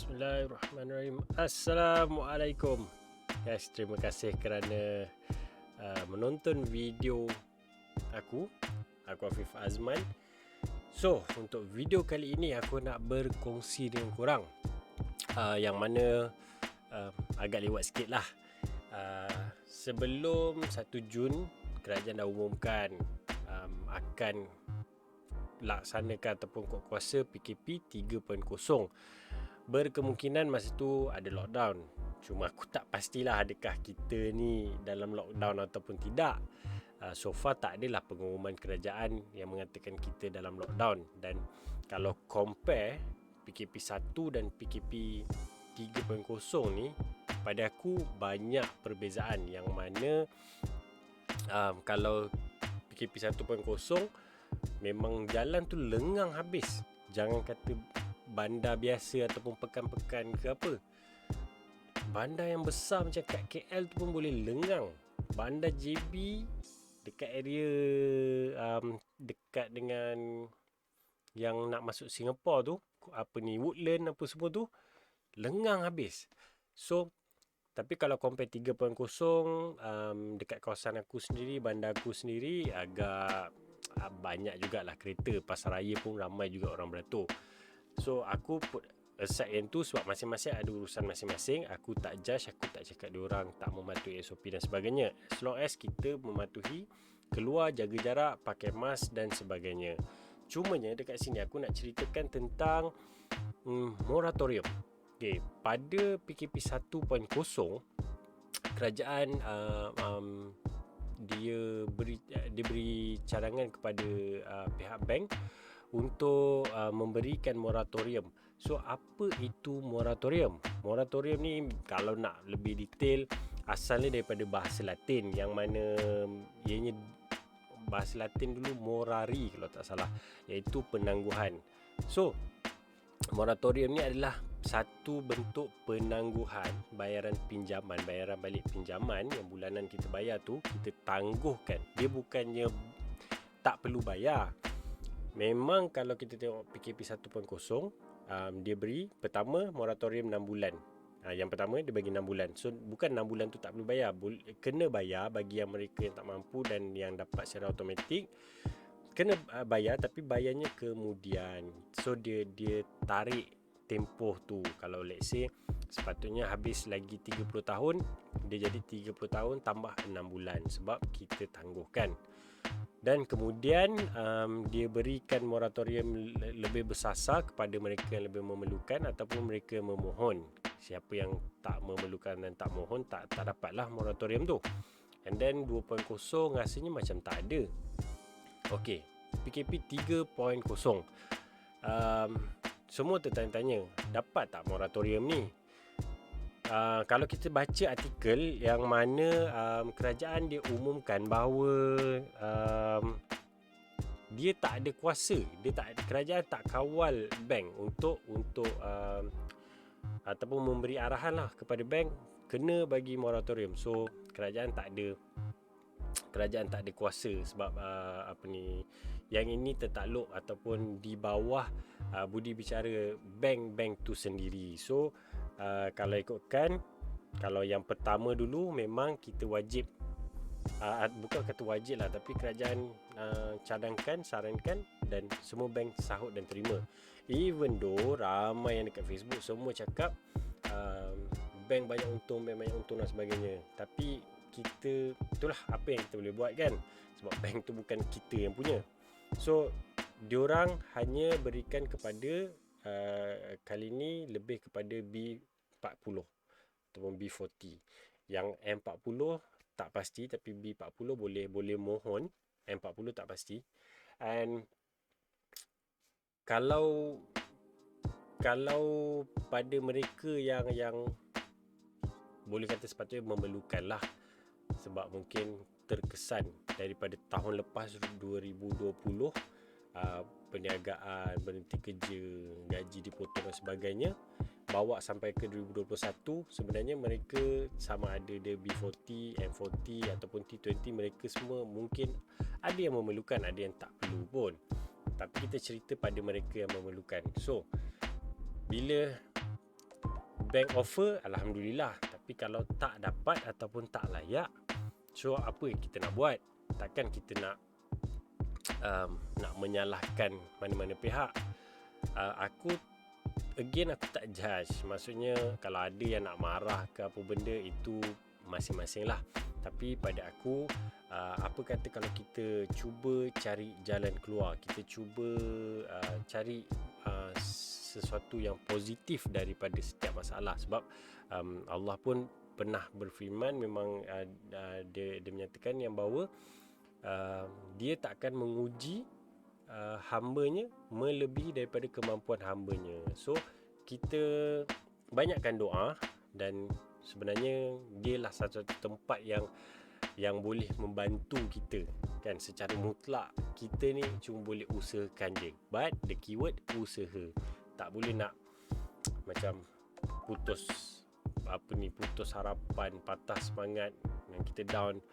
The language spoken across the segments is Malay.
Bismillahirrahmanirrahim. Assalamualaikum guys, terima kasih kerana menonton video aku Afif Azman. So, untuk video kali ini aku nak berkongsi dengan korang yang mana agak lewat sikit lah. Sebelum 1 Jun kerajaan dah umumkan akan laksanakan ataupun kuasa PKP 3.0. Berkemungkinan masa tu ada lockdown. Cuma aku tak pastilah adakah kita ni dalam lockdown ataupun tidak. So far tak adalah pengumuman kerajaan yang mengatakan kita dalam lockdown. Dan kalau compare PKP 1 dan PKP 3.0 ni, pada aku banyak perbezaan. Yang mana kalau PKP 1.0 memang jalan tu lengang habis. Jangan kata bandar biasa ataupun pekan-pekan ke apa. Bandar yang besar macam kat KL tu pun boleh lengang. Bandar JB dekat area dekat dengan yang nak masuk Singapura tu, apa ni, Woodland apa semua tu, lengang habis. So tapi kalau compare 3.0, dekat kawasan aku sendiri, bandar aku sendiri, agak banyak jugalah kereta. Pasar raya pun ramai juga orang beratur. So aku put aside yang tu sebab masing-masing ada urusan masing-masing. Aku tak judge, aku tak cakap diorang tak mematuhi SOP dan sebagainya. As long as kita mematuhi, keluar, jaga jarak, pakai mask dan sebagainya. Cumanya dekat sini aku nak ceritakan tentang moratorium. Okay, pada PKP 1.0 kerajaan dia beri cadangan kepada pihak bank untuk memberikan moratorium. So apa itu moratorium? Moratorium ni kalau nak lebih detail, asalnya daripada bahasa Latin, yang mana ianya bahasa Latin dulu morari kalau tak salah, iaitu penangguhan. So moratorium ni adalah satu bentuk penangguhan bayaran pinjaman, bayaran balik pinjaman yang bulanan kita bayar tu, kita tangguhkan. Dia bukannya tak perlu bayar. Memang kalau kita tengok PKP 1.0, dia beri pertama moratorium 6 bulan. Yang pertama dia bagi 6 bulan. So bukan 6 bulan tu tak perlu bayar, kena bayar bagi yang mereka yang tak mampu dan yang dapat secara automatik. Kena bayar, tapi bayarnya kemudian. So dia tarik tempoh tu. Kalau let's say sepatutnya habis lagi 30 tahun, dia jadi 30 tahun tambah 6 bulan sebab kita tangguhkan. Dan kemudian dia berikan moratorium lebih bersasar kepada mereka yang lebih memerlukan ataupun mereka memohon. Siapa yang tak memerlukan dan tak mohon, tak dapatlah moratorium tu. And then 2.0 rasanya macam tak ada. Okey, PKP 3.0, semua tertanya-tanya, dapat tak moratorium ni? Kalau kita baca artikel yang mana kerajaan dia umumkan bahawa dia tak ada kuasa, kerajaan tak kawal bank untuk ataupun memberi arahan lah kepada bank kena bagi moratorium. So kerajaan tak ada kuasa sebab yang ini tertakluk ataupun di bawah budi bicara bank-bank tu sendiri. So kalau ikutkan, kalau yang pertama dulu memang kita wajib, bukan kata wajib lah, tapi kerajaan cadangkan, sarankan dan semua bank sahut dan terima. Even though ramai yang dekat Facebook semua cakap bank banyak untung dan sebagainya, tapi kita, itulah apa yang kita boleh buat kan, sebab bank tu bukan kita yang punya. So diorang hanya berikan kepada kali ni lebih kepada B40 ataupun B40. Yang M40 tak pasti, tapi B40 boleh mohon. M40 tak pasti. And kalau pada mereka yang boleh kata sepatutnya memerlukan lah, sebab mungkin terkesan daripada tahun lepas 2020, perniagaan, berhenti kerja, gaji dipotong dan sebagainya, bawa sampai ke 2021, sebenarnya mereka sama ada dia B40, M40 ataupun T20, mereka semua mungkin ada yang memerlukan, ada yang tak perlu pun. Tapi kita cerita pada mereka yang memerlukan. So bila bank offer, alhamdulillah. Tapi kalau tak dapat ataupun tak layak, so apa yang kita nak buat? Takkan kita nak menyalahkan mana-mana pihak. Aku tak judge. Maksudnya kalau ada yang nak marah ke apa benda, itu masing-masing lah. Tapi pada aku, apa kata kalau kita cuba cari jalan keluar, kita cuba cari sesuatu yang positif daripada setiap masalah. Sebab Allah pun pernah berfirman, memang dia menyatakan yang bahawa dia takkan menguji hambanya melebihi daripada kemampuan hambanya. So kita banyakkan doa, dan sebenarnya dialah satu tempat yang boleh membantu kita kan. Secara mutlak kita ni cuma boleh usahakan je, but the keyword usaha. Tak boleh nak macam putus harapan, patah semangat, dan kita down.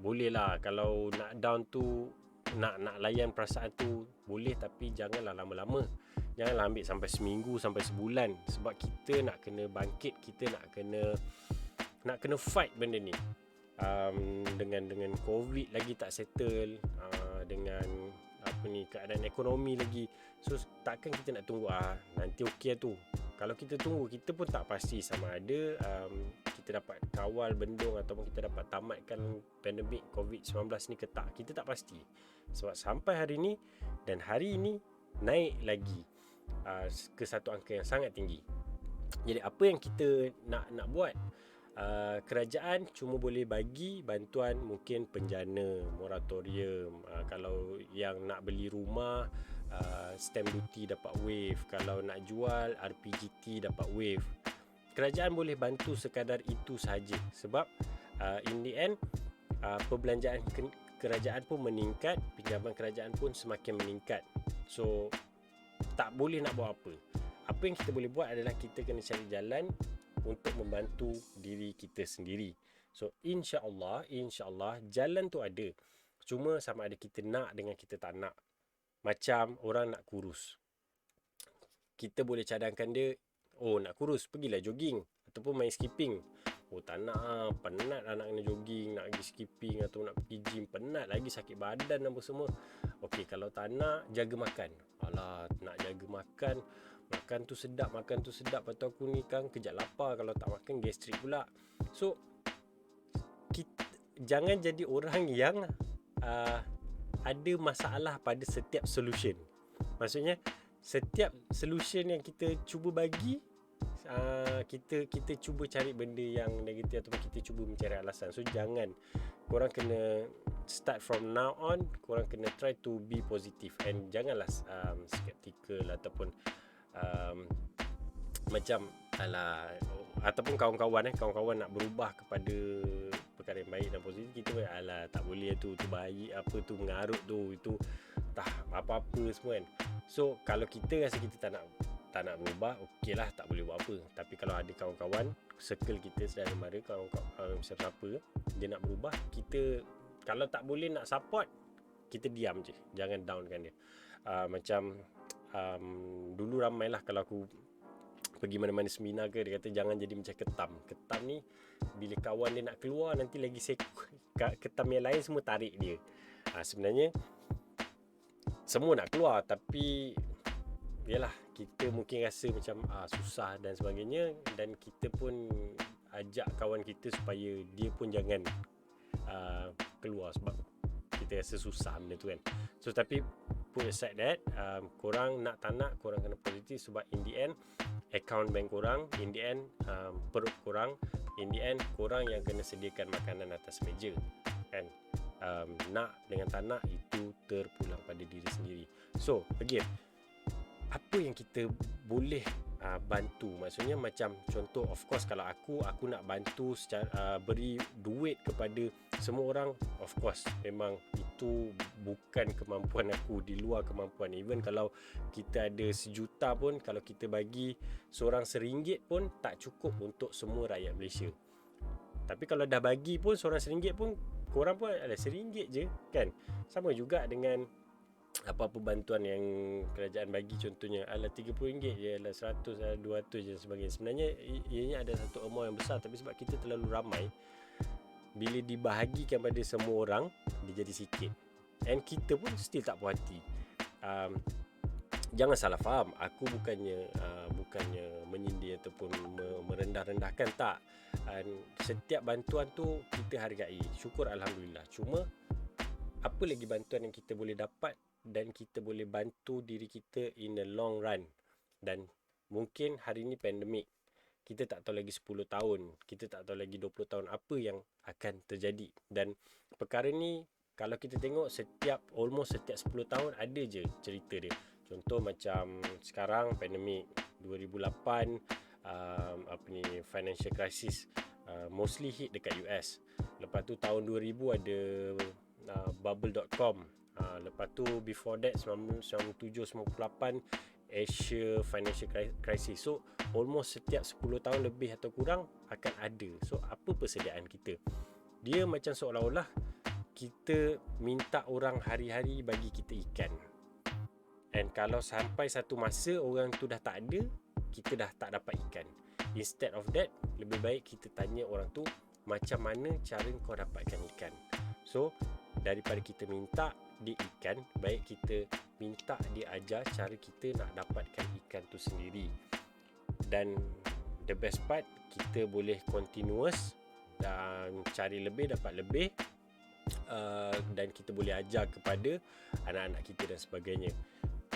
Boleh lah kalau nak down tu, nak layan perasaan tu boleh, tapi janganlah lama-lama. Janganlah ambil sampai seminggu, sampai sebulan. Sebab kita nak kena bangkit, kita nak kena fight benda ni. Dengan COVID lagi tak settle, dengan keadaan ekonomi lagi. So takkan kita nak tunggu nanti okey tu. Kalau kita tunggu, kita pun tak pasti sama ada kita dapat kawal bendung ataupun kita dapat tamatkan pandemik COVID-19 ni ke tak. Kita tak pasti. Sebab sampai hari ni, dan hari ini naik lagi ke satu angka yang sangat tinggi. Jadi apa yang kita nak buat? Kerajaan cuma boleh bagi bantuan, mungkin penjana, moratorium. Kalau yang nak beli rumah, stamp duty dapat waive. Kalau nak jual, RPJT dapat waive. Kerajaan boleh bantu sekadar itu saja. Sebab in the end, perbelanjaan kerajaan pun meningkat, pinjaman kerajaan pun semakin meningkat. So tak boleh nak buat apa. Apa yang kita boleh buat adalah kita kena cari jalan untuk membantu diri kita sendiri. So insya-Allah jalan tu ada. Cuma sama ada kita nak dengan kita tak nak. Macam orang nak kurus, kita boleh cadangkan dia, nak kurus, pergilah jogging ataupun main skipping. Tak nak, penat lah nak kena jogging, nak pergi skipping atau nak pergi gym, penat lagi, sakit badan apa semua. Okey, kalau tak nak, jaga makan. Nak jaga makan tu sedap, lepas tu aku ni kan kejap lapar, kalau tak makan gastrik pula. So jangan jadi orang yang ada masalah pada setiap solution. Maksudnya setiap solution yang kita cuba bagi, kita cuba cari benda yang negatif ataupun kita cuba mencari alasan. So jangan, korang kena start from now on, korang kena try to be positive, and janganlah skeptical ataupun macam ataupun kawan-kawan nak berubah kepada perkara yang baik dan positif, kita tak boleh tu baik, apa tu mengarut tu, itu tak apa-apa semua kan. So kalau kita rasa kita tak nak berubah, okeylah, tak boleh buat apa. Tapi kalau ada kawan-kawan, circle kita, saudara mara, kawan-kawan siapa dia nak berubah, kita kalau tak boleh nak support, kita diam je, jangan downkan dia. Macam dulu ramailah kalau aku pergi mana-mana seminar ke, dia kata jangan jadi macam ketam ni, bila kawan dia nak keluar, nanti lagi ketam yang lain semua tarik dia. Sebenarnya semua nak keluar, tapi yalah, kita mungkin rasa macam susah dan sebagainya, dan kita pun ajak kawan kita supaya dia pun jangan keluar sebab kita rasa susah benda tu kan. So tapi put aside that, korang nak tak nak, korang kena positif. Sebab in the end, account bank korang, in the end, perut korang, in the end, korang yang kena sediakan makanan atas meja kan. Nak dengan tak nak, itu terpulang pada diri sendiri. So again, apa yang kita boleh bantu, maksudnya macam contoh, of course kalau aku nak bantu secara beri duit kepada semua orang, of course memang itu bukan kemampuan aku, di luar kemampuan. Even kalau kita ada 1 juta pun, kalau kita bagi seorang RM1 pun tak cukup untuk semua rakyat Malaysia. Tapi kalau dah bagi pun seorang RM1 pun, korang pun ada RM1 je kan. Sama juga dengan apa-apa bantuan yang kerajaan bagi, contohnya RM30 je, RM100, RM200 dan sebagainya. Sebenarnya ianya ada satu amount yang besar, tapi sebab kita terlalu ramai, bila dibahagikan pada semua orang, dia jadi sikit, and kita pun still tak puas hati. Jangan salah faham, aku bukannya menyindir ataupun merendah-rendahkan, tak. Setiap bantuan tu kita hargai, syukur alhamdulillah. Cuma apa lagi bantuan yang kita boleh dapat dan kita boleh bantu diri kita in the long run. Dan mungkin hari ni pandemik, kita tak tahu lagi 10 tahun, kita tak tahu lagi 20 tahun apa yang akan terjadi. Dan perkara ni kalau kita tengok almost setiap 10 tahun ada je cerita dia. Contoh macam sekarang pandemik 2008, financial crisis, mostly hit dekat US. Lepas tu tahun 2000 ada bubble.com. Lepas tu before that 97-98 Asia financial crisis. So almost setiap 10 tahun lebih atau kurang akan ada. So apa persediaan kita? Dia macam seolah-olah kita minta orang hari-hari bagi kita ikan. And kalau sampai satu masa orang tu dah tak ada, kita dah tak dapat ikan. Instead of that, lebih baik kita tanya orang tu, macam mana cara kau dapatkan ikan. So daripada kita minta dia ikan, baik kita minta dia ajar cara kita nak dapatkan ikan tu sendiri. Dan the best part, kita boleh continuous dan cari lebih, dapat lebih, dan kita boleh ajar kepada anak-anak kita dan sebagainya.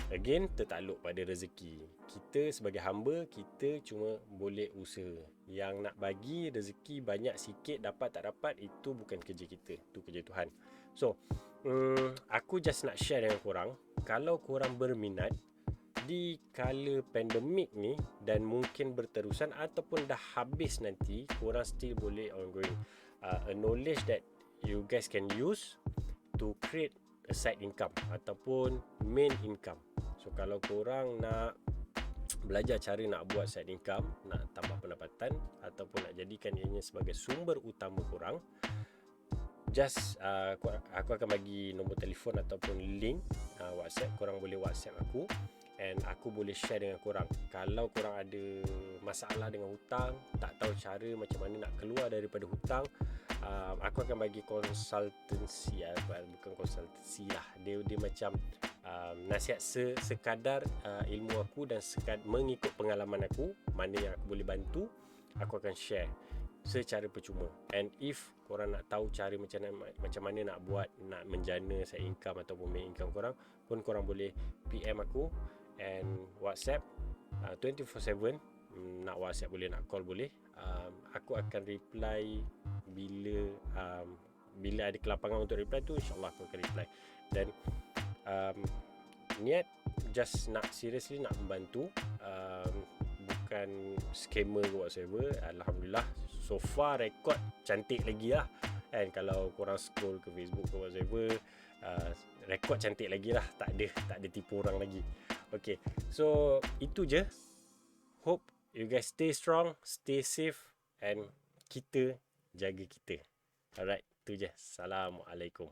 Again, tertakluk pada rezeki. Kita sebagai hamba, kita cuma boleh usaha. Yang nak bagi rezeki banyak sikit, dapat tak dapat, itu bukan kerja kita, itu kerja Tuhan. So aku just nak share dengan korang, kalau korang berminat di kala pandemik ni dan mungkin berterusan ataupun dah habis nanti, korang still boleh ongoing, a knowledge that you guys can use to create a side income ataupun main income. So kalau korang nak belajar cara nak buat side income, nak tambah pendapatan ataupun nak jadikan ianya sebagai sumber utama korang, just aku akan bagi nombor telefon ataupun link WhatsApp. Korang boleh WhatsApp aku and aku boleh share dengan korang. Kalau korang ada masalah dengan hutang, tak tahu cara macam mana nak keluar daripada hutang, aku akan bagi konsultansi, bukan konsultansi lah, dia macam nasihat sekadar ilmu aku dan mengikut pengalaman aku, mana yang aku boleh bantu, aku akan share secara percuma. And if korang nak tahu cara macam mana nak buat, nak menjana side income ataupun main income korang pun, korang boleh PM aku and WhatsApp 24/7. Nak WhatsApp boleh, nak call boleh. Aku akan reply bila ada kelapangan untuk reply tu, insyaAllah aku akan reply. Dan niat just nak seriously nak membantu, bukan scammer ke whatsoever. Alhamdulillah, so far rekod cantik lagi lah. And kalau korang scroll ke Facebook ke whatsoever, rekod cantik lagi lah. Tak ada tipu orang lagi. Okay, so itu je. Hope you guys stay strong, stay safe, and kita jaga kita. Alright, itu je. Assalamualaikum.